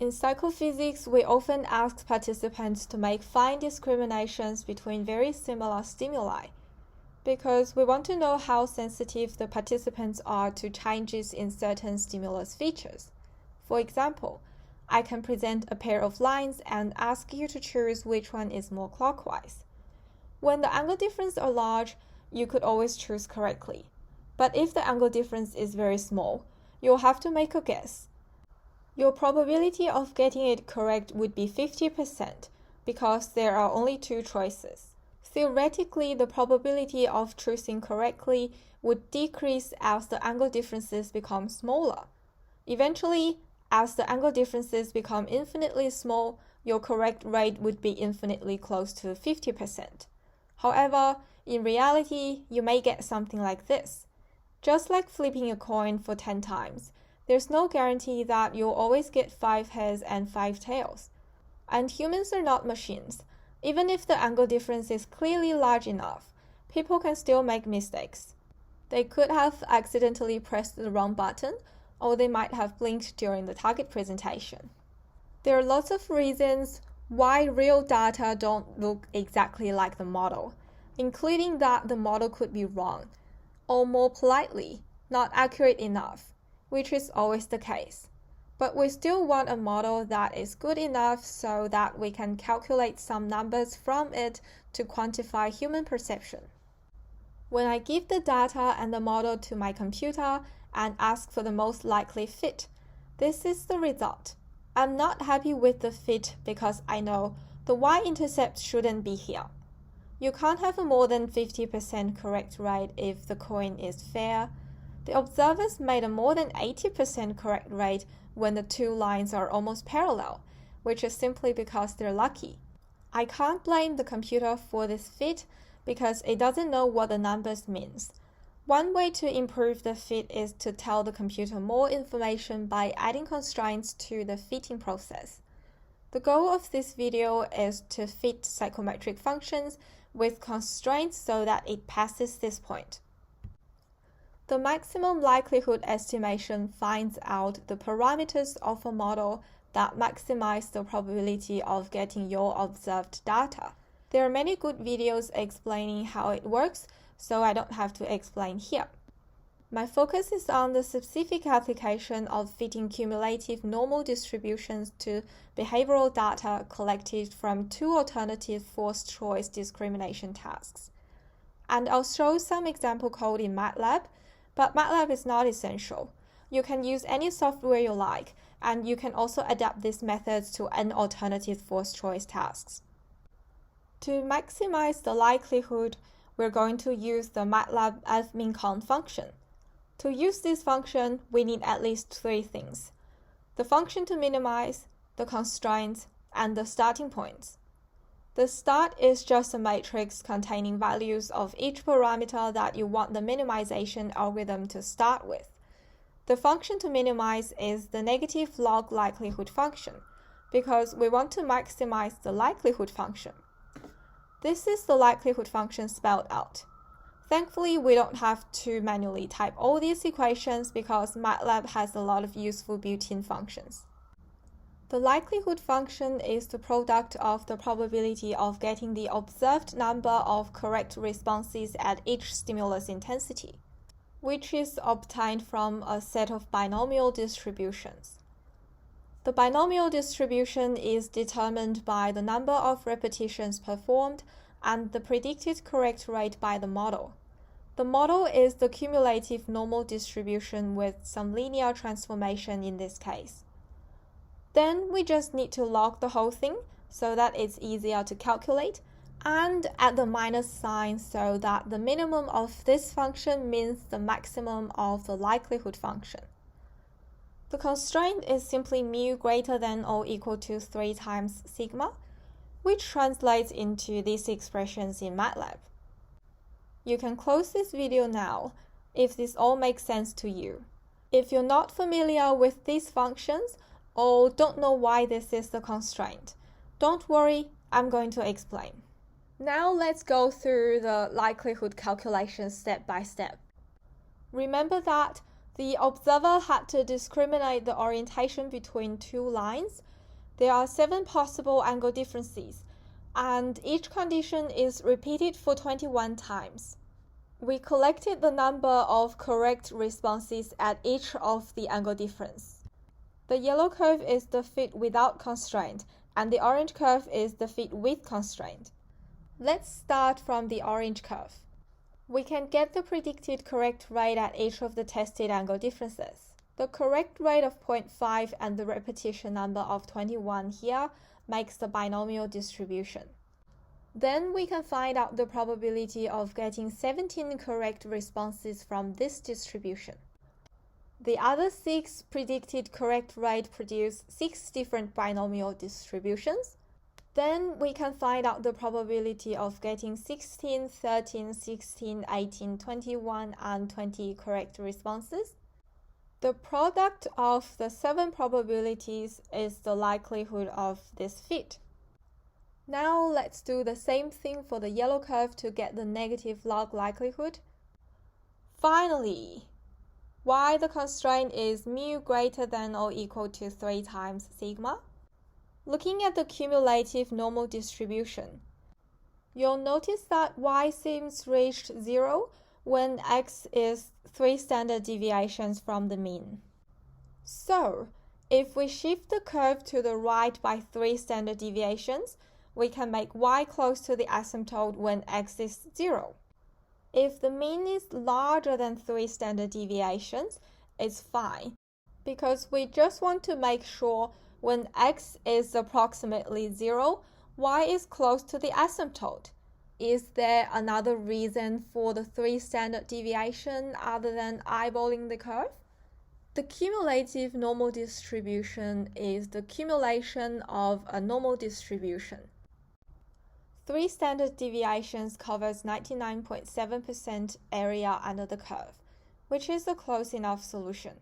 In psychophysics, we often ask participants to make fine discriminations between very similar stimuli, because we want to know how sensitive the participants are to changes in certain stimulus features. For example, I can present a pair of lines and ask you to choose which one is more clockwise. When the angle differences are large, you could always choose correctly. But if the angle difference is very small, you'll have to make a guess. Your probability of getting it correct would be 50% because there are only two choices. Theoretically, the probability of choosing correctly would decrease as the angle differences become smaller. Eventually, as the angle differences become infinitely small, your correct rate would be infinitely close to 50%. However, in reality, you may get something like this. Just like flipping a coin for 10 times, there's no guarantee that you'll always get 5 heads and 5 tails. And humans are not machines. Even if the angle difference is clearly large enough, people can still make mistakes. They could have accidentally pressed the wrong button, or they might have blinked during the target presentation. There are lots of reasons why real data don't look exactly like the model, including that the model could be wrong, or more politely, not accurate enough, which is always the case. But we still want a model that is good enough so that we can calculate some numbers from it to quantify human perception. When I give the data and the model to my computer and ask for the most likely fit, this is the result. I'm not happy with the fit because I know the y-intercept shouldn't be here. You can't have a more than 50% correct rate if the coin is fair. The observers made a more than 80% correct rate when the two lines are almost parallel, which is simply because they're lucky. I can't blame the computer for this fit because it doesn't know what the numbers means. One way to improve the fit is to tell the computer more information by adding constraints to the fitting process. The goal of this video is to fit psychometric functions with constraints so that it passes this point. The maximum likelihood estimation finds out the parameters of a model that maximize the probability of getting your observed data. There are many good videos explaining how it works, so I don't have to explain here. My focus is on the specific application of fitting cumulative normal distributions to behavioral data collected from two alternative forced choice discrimination tasks. And I'll show some example code in MATLAB, but MATLAB is not essential. You can use any software you like, and you can also adapt these methods to an alternative forced choice tasks. To maximize the likelihood, we're going to use the MATLAB fmincon function. To use this function, we need at least 3 things: the function to minimize, the constraints, and the starting points. The start is just a matrix containing values of each parameter that you want the minimization algorithm to start with. The function to minimize is the negative log likelihood function, because we want to maximize the likelihood function. This is the likelihood function spelled out. Thankfully, we don't have to manually type all these equations because MATLAB has a lot of useful built-in functions. The likelihood function is the product of the probability of getting the observed number of correct responses at each stimulus intensity, which is obtained from a set of binomial distributions. The binomial distribution is determined by the number of repetitions performed and the predicted correct rate by the model. The model is the cumulative normal distribution with some linear transformation in this case. Then we just need to log the whole thing so that it's easier to calculate, and add the minus sign so that the minimum of this function means the maximum of the likelihood function. The constraint is simply mu greater than or equal to 3 times sigma, which translates into these expressions in MATLAB. You can close this video now if this all makes sense to you. If you're not familiar with these functions or don't know why this is the constraint, don't worry, I'm going to explain. Now let's go through the likelihood calculation step by step. Remember that The observer had to discriminate the orientation between two lines. There are 7 possible angle differences, and each condition is repeated for 21 times. We collected the number of correct responses at each of the angle difference. The yellow curve is the fit without constraint, and the orange curve is the fit with constraint. Let's start from the orange curve. We can get the predicted correct rate at each of the tested angle differences. The correct rate of 0.5 and the repetition number of 21 here makes the binomial distribution. Then we can find out the probability of getting 17 correct responses from this distribution. The other 6 predicted correct rate produce 6 different binomial distributions. Then we can find out the probability of getting 16, 13, 16, 18, 21, and 20 correct responses. The product of the 7 probabilities is the likelihood of this fit. Now let's do the same thing for the yellow curve to get the negative log likelihood. Finally, why the constraint is mu greater than or equal to 3 times sigma? Looking at the cumulative normal distribution, you'll notice that y seems reached 0 when x is 3 standard deviations from the mean. So, if we shift the curve to the right by 3 standard deviations, we can make y close to the asymptote when x is 0. If the mean is larger than 3 standard deviations, it's fine, because we just want to make sure when x is approximately 0, y is close to the asymptote. Is there another reason for the 3 standard deviation other than eyeballing the curve? The cumulative normal distribution is the cumulation of a normal distribution. 3 standard deviations covers 99.7% area under the curve, which is a close enough solution.